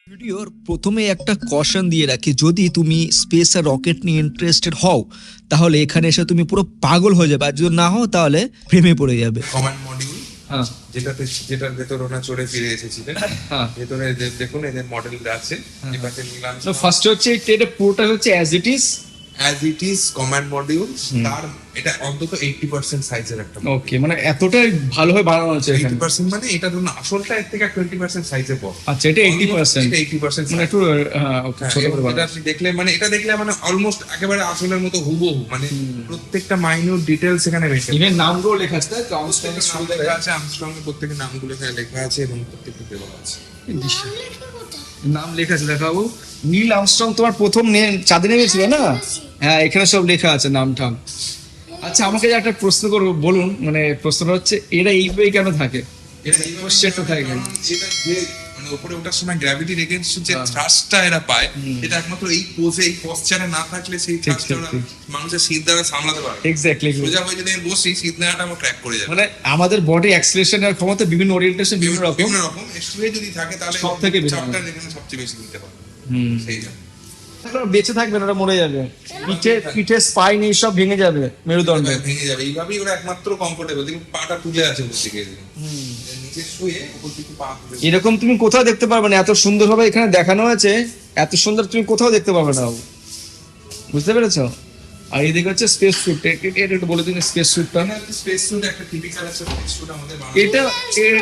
ভিডিওর প্রথমে একটা কশন দিয়ে রাখি, যদি তুমি স্পেস আর রকেট নিয়ে ইন্টারেস্টেড হও তাহলে এখানে এসে তুমি পুরো পাগল হয়ে যাবে, আর যদি না হও তাহলে প্রেমে পড়ে যাবে। কমান্ড মডিউল হ্যাঁ যেটার ভেতর ওনা চড়ে ফিরে এসেছিলেন, হ্যাঁ। ভেতরে দেখুন এদের মডেল আছে। এবারে নিলাম ফার্স্ট হচ্ছে এটা পুরোটা হচ্ছে as it is. As it is command module, তার এটা অন্তত 80% সাইজের একটা ওকে, মানে এতটাই ভালোভাবে বানানো হচ্ছে এখানে। 80% মানে এটা ধরুন আসলটা এর থেকে 20% সাইজে বড়। আচ্ছা, এটা 80%, এটা 80% মানে একটু ওকে ছোট করে এটা বানানো। আপনি দেখলে মানে এটা দেখলে মানে অলমোস্ট একেবারে আসলের মতো হুবহু, মানে প্রত্যেকটা মাইনিউট ডিটেইলস এখানে মেনটেন। ইভেন নামগুলো লেখা আছে, তাই তো? আর্মস্ট্রং নাম লেখা আছে, আর্মস্ট্রং এর প্রত্যেকটা নামগুলো এখানে লেখা আছে এবং প্রত্যেকটা দেওয়া আছে। নাম লেখা আছে, দেখাবো। নীল আর্মস্ট্রং তোমার প্রথম চাঁদে নেমেছিল না? হ্যাঁ, এখানে সব লেখা আছে নাম টাম। আচ্ছা, আমাকে যে একটা প্রশ্ন করবো, বলুন। মানে প্রশ্নটা হচ্ছে এরা এইভাবে কেন থাকে? এটা এইভাবে কোশ্চেনটা থাকে কেন? এটা যে মানে উপরে ওঠার সময় গ্র্যাভিটির এগেইনস্ট যে থ্রাস্টটা এরা পায়, এটা একমাত্র এই পোজে এই পশ্চারে না থাকলে সেই থ্রাস্টটা মানুষের শীত দ্বারা সামলাতে পারে। এক্স্যাক্টলি। সোজা হয়ে যদি আমি বসি, শীত দ্বারাটা আমার ক্র্যাক করে যাবে। মানে আমাদের বডি অ্যাক্সিলারেশনের ক্ষমতা বিভিন্ন ওরিয়েন্টেশন বিভিন্ন রকম। বিভিন্ন রকম শুয়ে যদি থাকে তাহলে সব থেকে বেশি চাপটা যেখানে সবচেয়ে বেশি নিতে পারে সেই জন্য। ওরা বেঁচে থাকবে না, ওরা মরে যাবে। পিঠে স্পাইন এইসব ভেঙে যাবে, মেরুদণ্ড ভেঙে যাবে। এইভাবেই ওরা একমাত্র কমফোর্টেবল, দেখুন পাটা তুলে আছে উপর দিকে, নিচে শুয়ে উপর দিকে পা তুলে। এরকম তুমি কোথাও দেখতে পারবে না, এত সুন্দর ভাবে এখানে দেখানো হয়েছে, এত সুন্দর তুমি কোথাও দেখতে পারবে না। বুঝতে পেরেছো? আর এদিকে হচ্ছে স্পেস স্যুট। এটা একটু বলে দিন স্পেস স্যুটটা। স্পেস স্যুট একটা টিপিক্যাল একটা স্পেস স্যুট আমাদের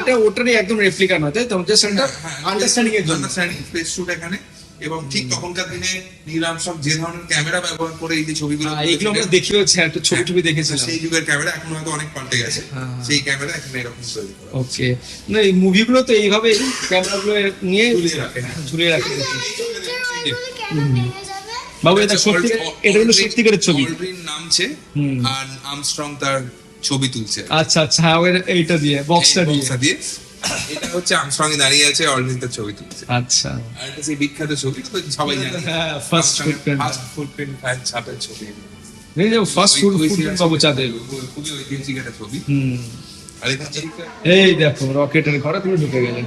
এটা ওটারই একদম রেপ্লিকা নয়, তাই তো? জাস্ট একটা আন্ডারস্ট্যান্ডিং এর জন্য। স্পেস স্যুট এখানে। এবং ঠিক তখনকার দিনে নীল আর্মস্ট্রং যে ধরনের ক্যামেরা ব্যবহার করে এই যে ছবিগুলো এগুলো আমরা দেখিয়েছি, একটা ছবি দেখেছিলাম। সেই যুগের ক্যামেরা এখন হয়তো অনেক পাল্টে গেছে, সেই ক্যামেরা এখন এরকম তৈরি করা। ওকে, না এই মুভিগুলো তো এইভাবে ক্যামেরাগুলো নিয়ে ঝুলিয়ে রাখে। বাবু, এটা সত্যি, এটা হলো সত্যিকারের ছবি। অলড্রিন নামছে আর আর্মস্ট্রং তার ছবি তুলছে। আচ্ছা আচ্ছা, হ্যাঁ, এইটা দিয়ে বক্সটা দিয়ে। এটা হচ্ছে আর্মস্ট্রং এ দাঁড়িয়ে আছে, অলড্রিন তার ছবি তুলছে। আচ্ছা, আর এটা সেই বিখ্যাত ছবি তো সবাই জানে, হ্যাঁ, ফার্স্ট ফুটপ্রিন্ট। ফার্স্ট ফুটপ্রিন্ট ফাইল ছাপের ছবি। এই যে ফার্স্ট ফুটপ্রিন্ট বাবু চাঁদের। খুবই ঐতিহাসিক একটা ছবি। আর এখানে এই দেখো রকেটের ঘরে তুমি ঢুকে গেলে।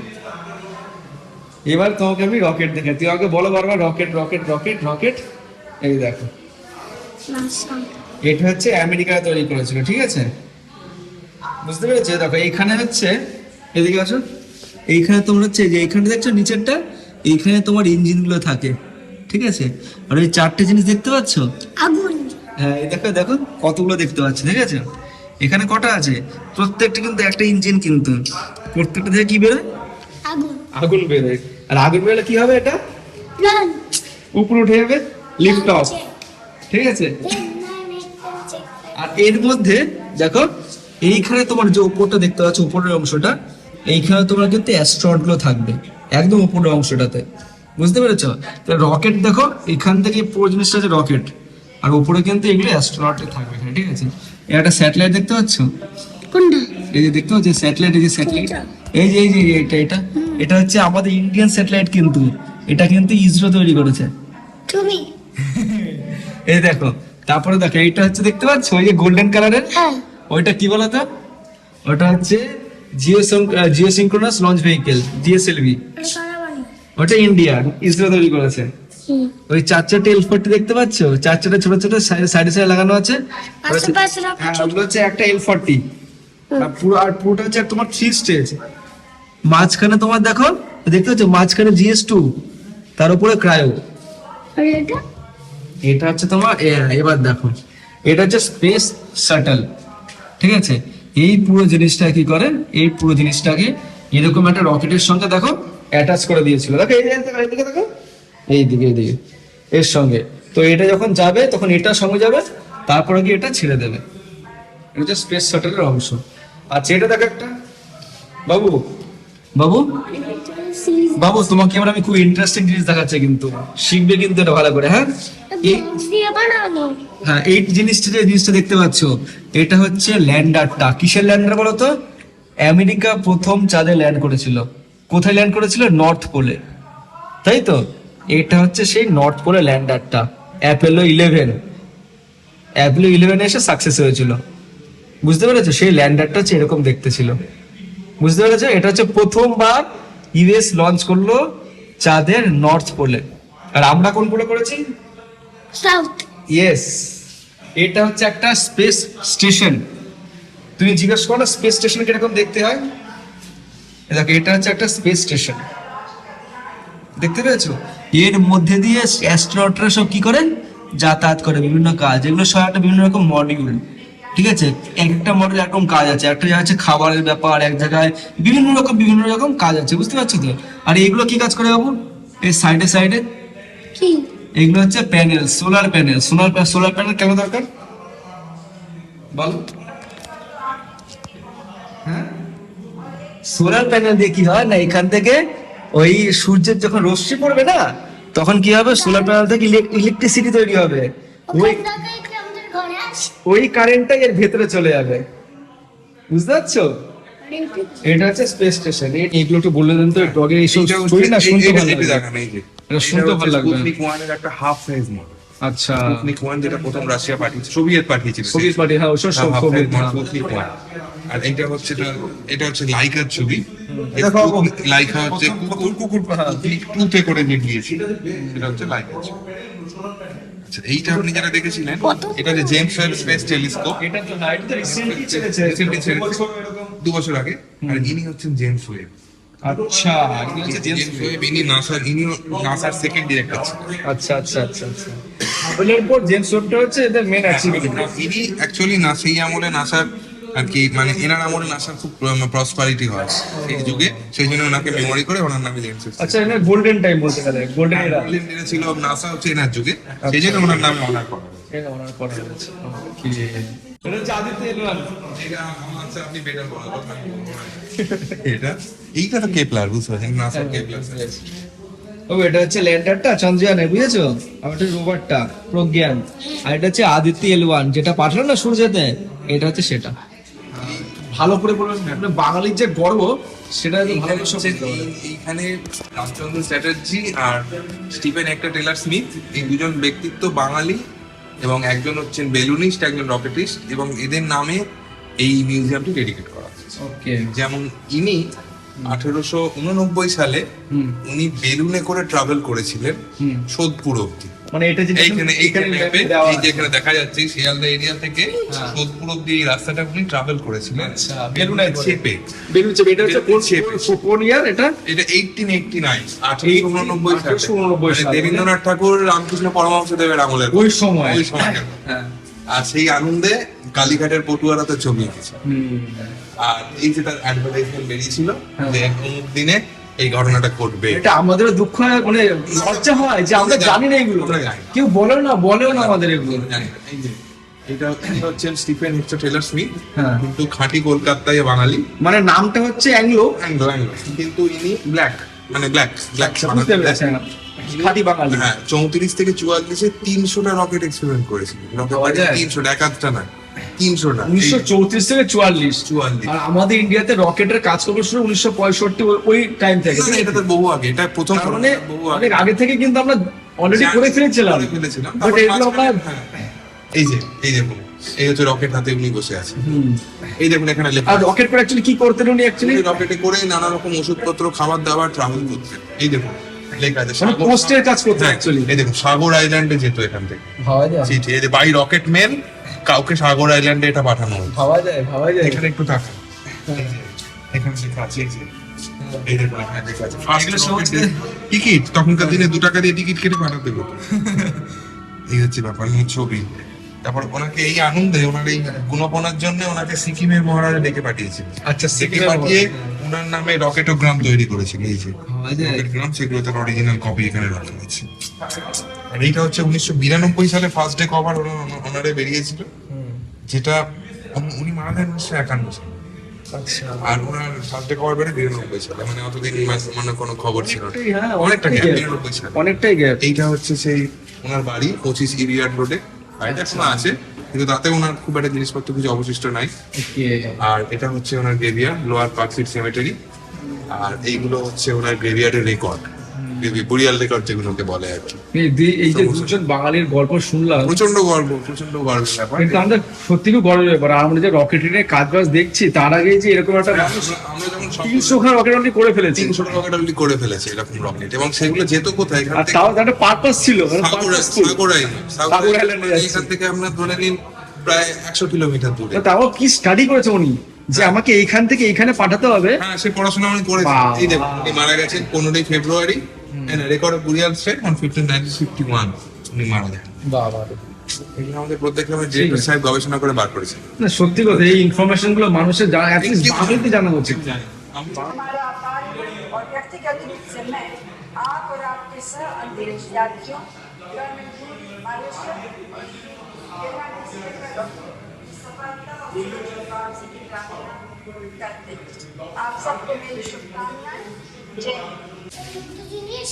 এবার তোমাকে আমি রকেট দেখে, তুই আমাকে বলো বারবার রকেট রকেট রকেট রকেট। এই দেখো, এটা হচ্ছে আমেরিকা তৈরি করেছিল, ঠিক আছে? বুঝতে পেরেছো? দেখো এইখানে হচ্ছে, এদিকে আসো, এইখানে তোমার হচ্ছে যে এইখানে দেখছো নিচেরটা, এইখানে তোমার ইঞ্জিন গুলো থাকে, ঠিক আছে? আর ওই চারটে জিনিস দেখতে পাচ্ছ, হ্যাঁ, এই দেখো দেখো কতগুলো দেখতে পাচ্ছ, ঠিক আছে? এখানে কটা আছে? প্রত্যেকটা কিন্তু একটা ইঞ্জিন, কিন্তু প্রত্যেকটা থেকে কি বেরোয়? আগুন বেরোয়। আর আগুন বেরোলে কি হবে? এটা উপরে উঠে যাবে, লিফট অফ, ঠিক আছে? আর এর মধ্যে দেখো এইখানে তোমার যে উপরটা দেখতে পাচ্ছ, উপরের অংশটা, এইখানে তোমার কিন্তু অ্যাস্ট্রয়েড গুলো থাকবে একদম উপরের অংশটাতে। বুঝতে পেরেছো? রকেট দেখো, এখান থেকে পুরো জিনিসটা আছে রকেট, আর উপরে কিন্তু এগুলো অ্যাস্ট্রয়েড থাকবে এখানে, ঠিক আছে? একটা স্যাটেলাইট দেখতে পাচ্ছ, এই যে দেখতে পাচ্ছ স্যাটেলাইট, এই যে স্যাটেলাইট, এই যে এটা এটা হচ্ছে আমাদের ইন্ডিয়ান স্যাটেলাইট, কিন্তু এটা কিন্তু ইসরো তৈরি করেছে। এই দেখো, তারপরে দেখো এইটা হচ্ছে দেখতে পাচ্ছ, ওই যে গোল্ডেন কালারের, ওইটা কি বলতো? ওটা হচ্ছে জিওসিনক্রোনাস লঞ্চ ভেহিকেল, জিএসএলভি। ওটা ইন্ডিয়া, ইসরো তৈরি করেছে। ওই চারটে এল40 দেখতে পাচ্ছ, চারটে ছোট ছোট সাইডে সাইডে লাগানো আছে। হ্যাঁ, ওগুলো হচ্ছে একটা এল40। আর পুরোটা হচ্ছে তোমার 3 স্টেজ। মাঝখানে তোমার দেখো, দেখতে পাচ্ছ মাঝখানে GS2, তার উপরে ক্রায়ো। এটা হচ্ছে তোমার এবার দেখো, এটা হচ্ছে স্পেস শাটল, ঠিক আছে? এই পুরো জিনিসটা কি করে, এই পুরো জিনিসটাকে এরকম একটা রকেটের সঙ্গে দেখো অ্যাটাচ করে দিয়েছিল। দেখো এইদিকে দেখো, এইদিকে এর সঙ্গে। তো এটা যখন যাবে তখন এটার সঙ্গে যাবে, তারপরে গিয়ে এটা ছেড়ে দেবে। এটা হচ্ছে স্পেস শাটলের অংশ। আচ্ছা, এটা দেখো একটা, বাবু বাবু বাবু তোমাকে এবার আমি খুব ইন্টারেস্টিং জিনিস দেখাচ্ছি, কিন্তু শিখবে কিন্তু এটা ভালো করে। হ্যাঁ, হ্যাঁ, এই জিনিসটা দেখতে পাচ্ছ, এটা হচ্ছে ল্যান্ডারটা। কিসের ল্যান্ডার বলো তো? আমেরিকা প্রথম চাঁদে ল্যান্ড করেছিল। কোথায় ল্যান্ড করেছিল? নর্থ পোলে, তাই তো? এটা হচ্ছে সেই নর্থ পোলে ল্যান্ডারটা। অ্যাপোলো 11 এসে সাকসেস হয়েছিল। বুঝতে পেরেছো? সেই ল্যান্ডারটা হচ্ছে এরকম দেখতে ছিল। বুঝতে পেরেছো? এটা হচ্ছে প্রথমবার ইউএস লঞ্চ করলো চাঁদের নর্থ পোলে। আর আমরা কোন পোলে করেছি? সাউথ। ইয়েস, এটা হচ্ছে একটা স্পেস স্টেশন। তুমি জিজ্ঞেস করো না স্পেস স্টেশন কিরকম দেখতে হয়? দেখো এটা হচ্ছে একটা স্পেস স্টেশন, দেখতে পেয়েছো? এর মধ্যে দিয়ে অ্যাস্ট্রোনটরা সব কি করে যাতায়াত করে, বিভিন্ন কাজ, এগুলো সব একটা বিভিন্ন রকম মডিউল, ঠিক আছে? এক একটা মডেল এরকম কাজ আছে, একটা জায়গা হচ্ছে খাবারের ব্যাপার, এক জায়গায় বিভিন্ন রকম কাজ আছে, বুঝতে পারছো তো? আর এগুলো কি কাজ করে বাবু? এই সাইডে সাইডে কি? এগুলো হচ্ছে panel, solar panel. Solar panel কেন দরকার বলো? হ্যাঁ, সোলার প্যানেল দিয়ে কি হয় না, এখান থেকে ওই সূর্যের যখন রশ্মি পড়বে না, তখন কি হবে, সোলার প্যানেল থেকে ইলেকট্রিসিটি তৈরি হবে। ওই ওখান থেকে কি আমাদের ঘরে আসে? ওই কারেন্টটা এর ভেতরে চলে যাবে, বুঝতে পারছো? এটা হচ্ছে স্পেস স্টেশন। এইগুলো একটু বলে দেন তো, ডগের এইসব এইটা হচ্ছে- স্টোরি না শুনতে এইটা- ভালো এইটা লাগে। দেখান, এই যে। এটা শুনতে এটা ভালো হচ্ছে লাগবে। স্পুতনিক 1 এর একটা হাফ সাইজ মডেল। আচ্ছা, স্পুতনিক 1 যেটা প্রথম রাশিয়া পাঠিয়েছে, সোভিয়েত পাঠিয়েছিল। সোভিয়েত পার্টি, হ্যাঁ ওসব হ্যাঁ, half সোভিয়েত, size model, হ্যাঁ। স্পুতনিক 1। আর এটা হচ্ছে লাইকার ছবি। এটা বাবু, লাইকা হচ্ছে কুকুর, হ্যাঁ। টুতে করে যে গিয়েছিল, সেটা হচ্ছে লাইকার ছবি। আচ্ছা, এইটা আপনি যেটা দেখেছিলেন, এটা যে জেমস ওয়েব স্পেস টেলিস্কোপ, এটা তো না, এটা তো রিসেন্টলি ছেড়েছে, Recently ছেড়েছে। 2 বছর এরকম। 2 বছর আগে। আর ইনি হচ্ছেন জেমস ওয়েব। আচ্ছা, এটা হচ্ছে জেমস জেমস ওয়েব, ইনি নাসার সেকেন্ড ডিরেক্টর ছিলেন। আচ্ছা। ওইটার পর জেমস ওয়েবটা হচ্ছে এদের মেন অ্যাচিভমেন্ট। ইনি অ্যাকচুয়ালি না সেই আমলে নাসার আর কি, মানে এনার আমলে নাসার খুব প্রসপারিটি হয় এই যুগে, সেই জন্য ওনাকে মেমোরি করে ওনার নামে জেমস ওয়েব। আচ্ছা, এটা গোল্ডেন টাইম বলতে গেলে, গোল্ডেন এরা এটা ছিল নাসা হচ্ছে এনার যুগে, সেই জন্য ওনার নামে অনার করা হয়। এটা ওনার করা হয়েছে। কি এটা হচ্ছে আদিত্য এলওয়ান। এটা আমার আছে, আপনি বেটার বলার কথা। এইটা তো কেপলার, বুঝতে পারছেন, নাসার কেপলার। ও, এটা হচ্ছে ল্যান্ডারটা চন্দ্রযানে, বুঝেছো? আর এটা রোভারটা প্রজ্ঞান। আর এটা হচ্ছে আদিত্য এল1 যেটা পাঠালো না সূর্যতে, এটা হচ্ছে সেটা। ভালো করে বলবেন, আপনার বাঙালির যে গর্ব সেটা একটু ভালো করে সব বুঝতে পারবেন। এইখানে রামচন্দ্র চ্যাটার্জি আর স্টিফেন একটা টেলার স্মিথ, এই দুজন ব্যক্তিত্ব বাঙালি, এবং একজন হচ্ছেন বেলুনিস্ট, একজন রকেটিস্ট, এবং এদের নামে এই মিউজিয়ামটি ডেডিকেট করা হয়েছে। ওকে। যেমন ইনি 1889 সালে উনি বেলুনে করে ট্রাভেল করেছিলেন হুম। সোদপুর অব্দি। মানে এটা যে এইখানে ম্যাপে দেওয়া এই যেখানে দেখা যাচ্ছে শিয়ালদা এরিয়া থেকে হ্যাঁ। সোদপুর অব্দি এই রাস্তাটা উনি ট্রাভেল করেছিলেন। আচ্ছা, বেলুনে করে। চেপে। বেলুন চেপে। এটা হচ্ছে বেলুন চেপে। কোন ইয়ার এটা? এটা 1889 সালে। 1889 সালে। মানে দেবেন্দ্রনাথ ঠাকুর রামকৃষ্ণ পরমহংস দেবের আমলের ওই সময়। ওই সময়। হ্যাঁ। আর সেই আনন্দে কালীঘাটের পটুয়ারাতে ছবি এঁকেছে। হুম। আর এই যে তার অ্যাডভার্টাইজমেন্ট বেরিয়েছিল হ্যাঁ। যে অমুক দিনে এই ঘটনাটা ঘটবে। এটা আমাদের দুঃখ হয়, মানে লজ্জা হয় যে আমরা জানি না এগুলো, আমরা জানি না। কেউ বলেও না আমাদের এগুলো। জানি না। এই যে এটা হচ্ছে স্টিফেন টেলর স্মিথ, হ্যাঁ। কিন্তু খাঁটি কলকাতায় বাঙালি, মানে নামটা হচ্ছে অ্যাংলো, অ্যাংলো, কিন্তু ইনি ব্ল্যাক, মানে ব্ল্যাক বুঝতে পেরেছেন? খাঁটি বাঙালি। হ্যাঁ, 34 থেকে 44-এ 300টা রকেট এক্সপেরিমেন্ট করেছিল। পাওয়া যায়? 300টা, এক আধটা না, 300টা। 1934 থেকে 44। 44 আর আমাদের ইন্ডিয়াতে রকেটের কাজ করবে শুরু 1965 ওই টাইম থেকে। না, এটা তো বহু আগে, এটা প্রথম তার মানে বহু অনেক আগে থেকে কিন্তু আমরা অলরেডি করে ফেলেছিলাম। করে ফেলেছিলাম। বাট তারপর এগুলো আমরা হ্যাঁ, এই দেখুন, এই হচ্ছে রকেট হাতে উনি বসে আছে। হুম। এই দেখুন এখানে লেখা আর আছে। রকেট করে অ্যাকচুয়ালি কি করতেন উনি অ্যাকচুয়ালি? উনি রকেটে করে নানা রকম ওষুধপত্র, খাবার দাবার ট্রাভেল করতেন। এই দেখুন লেখা আছে মানে পোস্টের কাজ করতেন হ্যাঁ, অ্যাকচুয়ালি। এই দেখুন সাগর আইল্যান্ডে যেত এখান থেকে ভাবা যায়, চিঠি, এই যে বাই রকেট মেল কাউকে সাগর আইল্যান্ডে এটা পাঠানো হয়েছে। ভাবা যায়। এখানে একটু তাকান, এই যে, এখানে লেখা আছে, এই যে, এই দেখুন এখানে লেখা আছে এগুলো সব হচ্ছে টিকিট, তখনকার দিনে 2 টাকা দিয়ে টিকিট কেটে পাঠাতে হতো। এই হচ্ছে ব্যাপার, এই ছবি। তারপর ওনাকে এই আনন্দে, ওনার এই গুণপনার জন্য ওনাকে সিকিমের মহারাজা ডেকে পাঠিয়েছিল। আচ্ছা, ডেকে সিকিমের পাঠিয়ে মহারাজা। ওনার নামে রকেটোগ্রাম তৈরি করেছিল। এই যে ভাবা যায়। রকেটোগ্রাম, সেগুলো তার অরিজিনাল কপি এখানে রাখা হয়েছে। আর এইটা হচ্ছে 1992 সালে ফার্স্ট ডে কভার ওনারে বেরিয়েছিল, যেটা উনি মারা যান 1951 সালে। আচ্ছা, আর ওনার ফার্স্ট ডে কভার বেড়ে 92 সালে, মানে অতদিন মানে কোনো খবর ছিল না। হ্যাঁ, অনেকটা অনেকটাই gap, gap। 92 সালে। অনেকটাই গ্যাপ। এইটা হচ্ছে সেই ওনার বাড়ি 25 ইরিয়াড রোডে। বাড়িটা এখনো আছে, কিন্তু তাতে ওনার খুব একটা জিনিসপত্র কিছু অবশিষ্ট নাই। ওকে। আর এটা হচ্ছে ওনার গ্রেভিয়ার্ড, লোয়ার পার্ক স্ট্রিট সিমেটারি। আর এইগুলো হচ্ছে ওনার গ্রেভিয়ার্ডের রেকর্ড, বুড়িয়াল রেকর্ড যেগুলোকে বলে আর কি। এই যে দুজন বাঙালির গল্প শুনলাম, প্রচন্ড গর্বের ব্যাপার। কিন্তু আমরা সত্যি খুব গর্বের ব্যাপার। আর আমরা যে রকেটরি নিয়ে কাজ বাজ দেখছি, তার আগে যে এরকম একটা মানুষ আমরা যখন 300 খানা রকেট অলরেডি করে ফেলেছে, 300 রকেট অলরেডি করে ফেলেছে এরকম রকেট, এবং সেগুলো যেত কোথায়? এখান আর থেকে তাও একটা পারপাস ছিল, সাগর আইল্যান্ডে যাচ্ছে। এখান থেকে আমরা ধরে নিন প্রায় 100 কিলোমিটার দূরে। তাও কি স্টাডি করেছে উনি যে আমাকে এইখান থেকে এইখানে পাঠাতে হবে। হ্যাঁ, সে পড়াশোনা উনি করেছেন। বাহ। এই দেখুন, উনি মারা গেছেন 15 ফেব্রুয়ারি, রেকর্ড বুড়িয়াল স্ট্রেট অন 1951 উনি মারা যান। বাবা, এগুলো আমাদের প্রত্যেক গ্রামের ডিরেক্টর সাহেব গবেষণা করে বার করেছেন। না সত্যি কথা, এই ইনফরমেশন গুলো মানুষের জানা, অ্যাটলিস্ট বাঙালিতে জানা উচিত। हमारा कार्य और व्यक्तिगत रूप से मैं आप और आपके सह अंतरिक्ष यात्रियों सफलता और वापसी की कामना करते हैं। आप सबको मेरी शुभकामनाएं। जय हिंद। জিনিস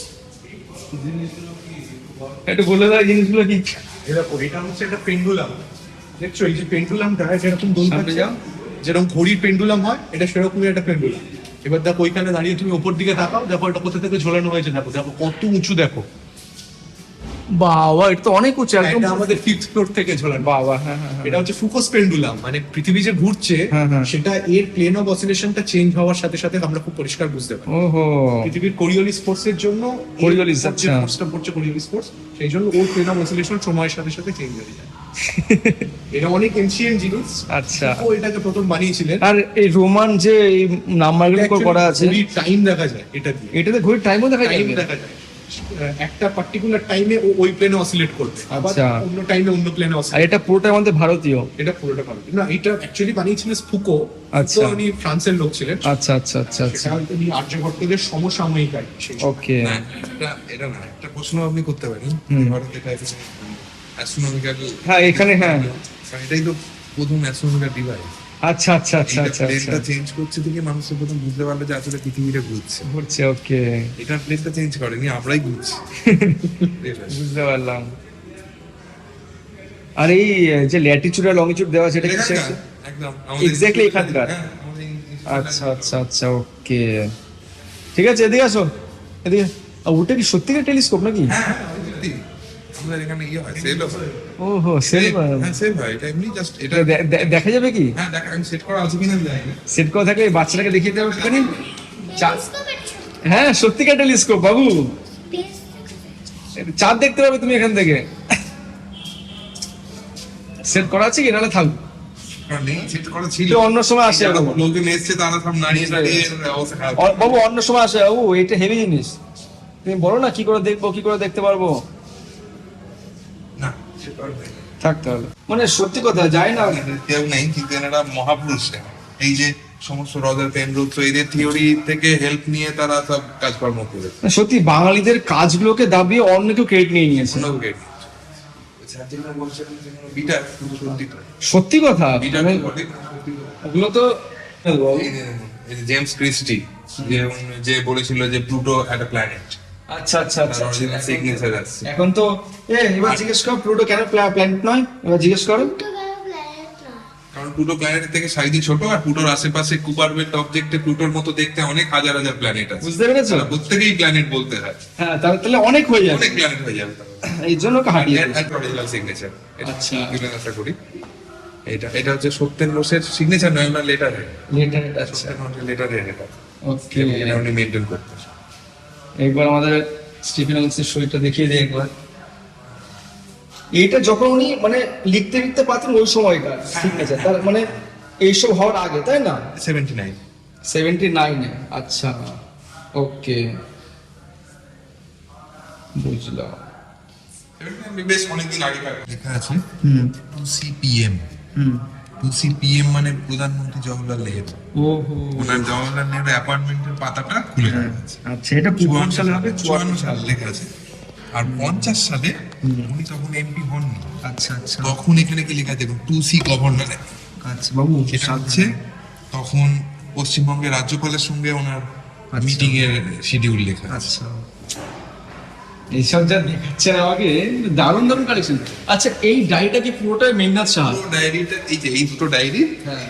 একটু বলে দাও জিনিসগুলো কি। এটা হচ্ছে একটা পেন্ডুলাম। দেখছো এই যে পেন্ডুলামটা যেরকম দোল সামনে খাচ্ছে, যাও। যেরকম ঘড়ির পেন্ডুলাম হয়, এটা সেরকমই একটা পেন্ডুলাম। এবার দেখো ওইখানে দাঁড়িয়ে তুমি ওপর দিকে তাকাও, দেখো এটা কোথা থেকে ঝোলানো হয়েছে, দেখো দেখো কত উঁচু, দেখো বাবা, এটা তো অনেক উঁচু একদম। এটা আমাদের 5th ফ্লোর থেকে ঝোলানো। বাবা, হ্যাঁ হ্যাঁ হ্যাঁ। এটা হচ্ছে ফুকোস পেন্ডুলাম, মানে পৃথিবী যে ঘুরছে হ্যাঁ, হ্যাঁ। সেটা এর প্লেন অফ অসিলেশনটা চেঞ্জ হওয়ার সাথে সাথে আমরা খুব পরিষ্কার বুঝতে পারি। ওহো, পৃথিবীর কোরিওলিস ফোর্স এর জন্য কোরিওলিস, যে আচ্ছা। ফোর্সটা পড়ছে কোরিওলিস ফোর্স, সেই জন্য ওর প্লেন অফ অসিলেশন সময়ের সাথে সাথে চেঞ্জ হয়ে যায়। এটা অনেক এনশিয়েন্ট জিনিস। আচ্ছা। ও এটাকে প্রথম বানিয়েছিলেন। আর এই রোমান যে এই নাম্বারগুলো করা আছে, টাইম দেখা যায় এটা দিয়ে, এটাতে ঘড়ির টাইমও দেখা যায়। টাইম দেখা যায়। একটা পার্টিকুলার টাইমে ওই প্লেনে অসিলেট করবে, আবার আচ্ছা। অন্য টাইমে অন্য প্লেনে আর অসিলেট। এটা পুরোটা আমাদের ভারতীয়। এটা পুরোটা পারবে না, এটা অ্যাকচুয়ালি বানিয়েছিলেন ফুকো। আচ্ছা। তো উনি ফ্রান্সের লোক ছিলেন। আচ্ছা আচ্ছা আচ্ছা আচ্ছা, সেটা উনি আর্যভট্টদের সমসাময়িক আর কি, সেই সময়। ওকে। না, এটা না, একটা প্রশ্ন আপনি করতে পারেন। ভারত এটা অ্যাস্ট্রোনমিক্যাল, হ্যাঁ এখানে, হ্যাঁ এটাই তো প্রথম অ্যাস্ট্রোনমিক্যাল ডিভাইস। আচ্ছা আচ্ছা আচ্ছা আচ্ছা আচ্ছা, প্লেনটা চেঞ্জ করছে থেকে মানুষের প্রথম বুঝতে পারলো যে আসলে পৃথিবীটা ঘুরছে। ঘুরছে, ওকে, এটা প্লেনটা চেঞ্জ করেনি, আমরাই ঘুরছি। বুঝতে পারলাম। আর এই যে ল্যাটিচিউড আর লংজিটিউড দেওয়া আছে, এটা কি এখানকার, একদম Exactly এখানকার? হ্যাঁ, আমাদের আচ্ছা আচ্ছা আচ্ছা, ওকে, ঠিক আছে, এদিকে আসো, এদিকে। আর ওটা কি সত্যিকার টেলিস্কোপ নাকি? হ্যাঁ, সত্যি। আমাদের এখানে ইয়ে হয়, সেল হয়। ওহো, সেল। হ্যাঁ, সেল হয়। এটা এমনি জাস্ট এটা দেখা যাবে কি? হ্যাঁ, দেখা, আমি সেট করা আছে কিনা জানি না। সেট করা থাকলে এই বাচ্চাটাকে দেখিয়ে দেবো একটুখানি। টেলিস্কোপ এটা সত্যি। হ্যাঁ, সত্যিকার টেলিস্কোপ বাবু। টেলিস্কোপ। চাঁদ দেখতে পাবে তুমি এখান থেকে। সেট করা আছে কি, নাহলে থাকবে। কারণ নেই, সেট করা ছিল। তো অন্য সময় আসে যখন বাবু। লোকজন এসছে তারা সব নাড়িয়ে নাড়িয়ে অবস্থা খারাপ। বাবু অন্য সময় আসে বাবু, এটা হেভি জিনিস। তুমি বলো না কি করে দেখবো, কি করে দেখতে পারবো। না, সেট করা নেই। থাকতে হবে, মানে সত্যি কথা যায় না। কেউ নেই, কিন্তু এনারা মহাপুরুষ। এই যে সমস্ত রজার পেনরোজ, এদের থিওরি থেকে হেল্প নিয়ে তারা সব কাজকর্ম করেছে। সত্যি বাঙালিদের কাজগুলোকে দাবিয়ে অন্য কেউ ক্রেডিট নিয়ে নিয়েছে। বিটার শুধু সত্যি তো। সত্যি কথা, বিটার মানে বটে, সত্যি তো। ওগুলো তো এই যে জেমস ক্রিস্টি যে বলেছিল যে প্লুটো একটা প্ল্যানেট, আচ্ছা আচ্ছা তার আচ্ছা। অরিজিনাল সিগনেচার আছে। এখন তো এবার জিজ্ঞেস করো প্লুটো কেন প্ল্যানেট নয়, এবার জিজ্ঞেস করো। দুটো গেল প্ল্যানেট না। কারণ প্লুটো প্ল্যানেট থেকে সাইজে ছোট, আর প্লুটোর আশেপাশে কুপার বেল্ট অবজেক্টে প্লুটোর মতো দেখতে অনেক হাজার হাজার প্ল্যানেট আছে। বুঝতে পেরেছো? তারা প্রত্যেকেই প্ল্যানেট বলতে হয়। হ্যাঁ, তাহলে অনেক হয়ে যাবে, অনেক প্ল্যানেট হয়ে যাবে তাহলে। এই জন্য হাঁটিয়ে অরিজিনাল সিগনেচার। আচ্ছা। আশা করি এটা হচ্ছে সত্যেন বোসের সিগনেচার নয়, আমরা লেটার হেড। লেটার। আচ্ছা, সত্যেন বোসের লেটার হেড এটা। ওকে। এটা উনি মেনটেন করতেন। একবার আমাদের স্টিফেন হকিংসের শরীরটা দেখিয়ে দিই একবার। এইটা যখন উনি মানে লিখতে লিখতে পারতেন ওই সময়টা সিগনেচার, তার মানে এইসব হওয়ার আগে, তাই না? 79 79-এ। আচ্ছা, ওকে, বুঝলাম। বেশ অনেকদিন আগে লেখা আছে 2CPM। 2CPM মানে প্রধানমন্ত্রী জওহরলাল নেহেরু। ওহো, ওনার জওহরলাল নেহেরু অ্যাপার্টমেন্টের পাতাটা খুলে রাখা আছে। আচ্ছা, এটা 54 সালে হবে। 54 সালে লেখা আছে। আর 50 সালে উনি তখন এমপি হননি। আচ্ছা আচ্ছা তখন এখানে কি লেখা আছে দেখুন, 2C গভর্নর। আচ্ছা বাবু, এটা হচ্ছে তখন পশ্চিমবঙ্গের রাজ্যপালের সঙ্গে ওনার মিটিং এর শিডিউল লেখা আছে। আচ্ছা, এইসব যা দেখাচ্ছেন আমাকে, দারুণ দারুণ কালেকশন। আচ্ছা, এই ডায়েরিটা কি পুরোটাই মেঘনাথ সাহা? ডায়েরিটা এই যে এই দুটো ডায়েরি, হ্যাঁ,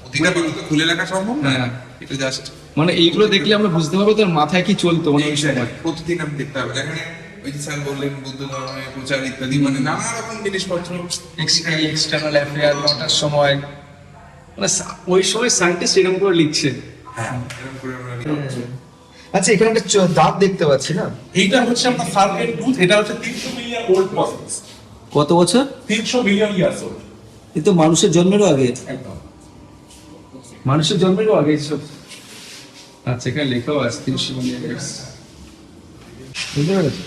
প্রতিটা পাতা তো খুলে রাখা সম্ভব না। হ্যাঁ। এটা জাস্ট মানে এইগুলো দেখলে আমরা বুঝতে পারবো তোর মাথায় কি চলতো মানে ওই সময়। প্রতিদিন আমি দেখতে হবে এখানে ওই যে স্যার বললেন বুদ্ধ ধর্মের প্রচার ইত্যাদি মানে নানা রকম জিনিসপত্র। এক্সটার্নাল অ্যাফেয়ার 9টার সময় মানে ওই সময় সায়েন্টিস্ট এরকম করে লিখছে। হ্যাঁ এরকম করে আমরা আচ্ছা এখানে একটা দাঁত দেখতে পাচ্ছি না, এইটা হচ্ছে আপনার সার্কেল টুথ, এটা হচ্ছে 300 মিলিয়ন ওল্ড প্রসেস, কত বছর? 300 মিলিয়ন ইয়ার্স ওল্ড। এ তো মানুষের জন্মেরও আগে, একদম মানুষের জন্মেরও আগে সব। আচ্ছা এখানে লেখাও আছে 300 মিলিয়ন ইয়ার্স। বুঝতে পেরেছো?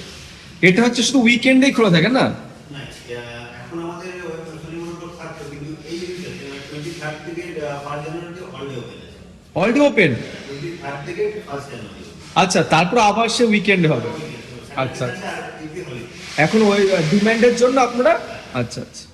এটা হচ্ছে শুধু উইকেন্ডেই খোলা থাকে না? না, এখন আমাদের শনিবার থাকতো, কিন্তু এই 23 থেকে 5 জানুয়ারি হলিডে ওপেন আছে। Already open? 23 থেকে 1 জানুয়ারি। আচ্ছা তারপর আবার সে উইকেন্ড হবে। আচ্ছা আর ইউপি হলিডে। এখন ওই ডিমান্ডের জন্য আপনারা, আচ্ছা আচ্ছা